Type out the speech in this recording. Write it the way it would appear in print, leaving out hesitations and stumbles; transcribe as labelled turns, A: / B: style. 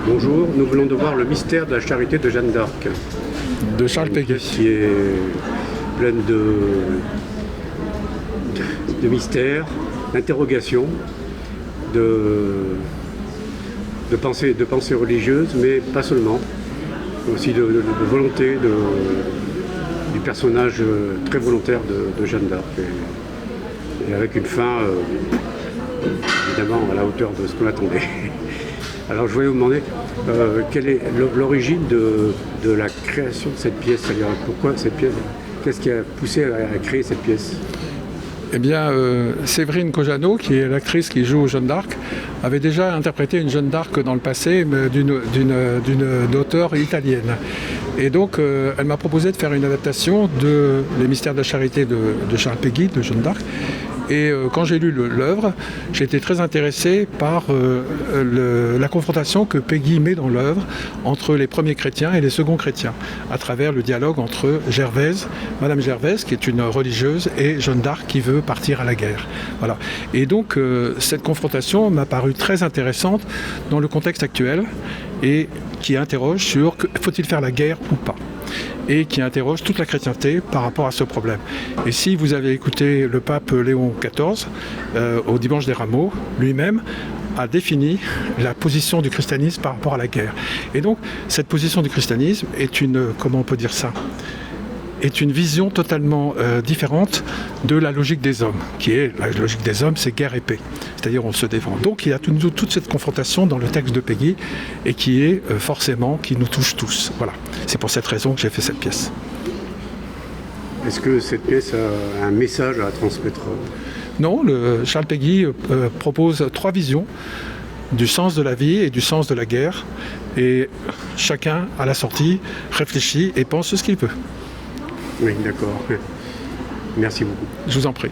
A: Bonjour, nous venons de voir le mystère de la charité de Jeanne d'Arc.
B: De Charles
A: Une
B: Péguy.
A: pièce qui est pleine de mystères, d'interrogations, de pensées religieuses, mais pas seulement. Aussi de volonté du personnage très volontaire de Jeanne d'Arc. Et avec une fin, évidemment, à la hauteur de ce qu'on attendait. Alors je voulais vous demander quelle est l'origine de la création de cette pièce, c'est-à-dire pourquoi cette pièce, qu'est-ce qui a poussé à créer cette pièce?
B: Eh bien, Séverine Cojano, qui est l'actrice qui joue Jeanne d'Arc, avait déjà interprété une Jeanne d'Arc dans le passé, mais d'une auteure italienne. Et donc, elle m'a proposé de faire une adaptation de Les Mystères de la Charité de Charles Péguy, de Jeanne d'Arc. Et quand j'ai lu l'œuvre, j'ai été très intéressé par la confrontation que Péguy met dans l'œuvre entre les premiers chrétiens et les seconds chrétiens, à travers le dialogue entre Gervaise, Madame Gervaise, qui est une religieuse, et Jeanne d'Arc qui veut partir à la guerre. Voilà. Et donc, cette confrontation m'a paru très intéressante dans le contexte actuel et qui interroge sur faut-il faire la guerre ou pas, et qui interroge toute la chrétienté par rapport à ce problème. Et si vous avez écouté le pape Léon XIV, au Dimanche des Rameaux, lui-même a défini la position du christianisme par rapport à la guerre. Et donc, cette position du christianisme est comment on peut dire ça, est une vision totalement différente de la logique des hommes, qui est, la logique des hommes, c'est guerre et paix. C'est-à-dire on se défend. Donc il y a toute cette confrontation dans le texte de Péguy et qui est forcément, qui nous touche tous. Voilà. C'est pour cette raison que j'ai fait cette pièce.
A: Est-ce que cette pièce a un message à transmettre?
B: Non, Charles Péguy propose 3 visions du sens de la vie et du sens de la guerre. Et chacun, à la sortie, réfléchit et pense ce qu'il veut.
A: Oui, d'accord. Merci beaucoup.
B: Je vous en prie.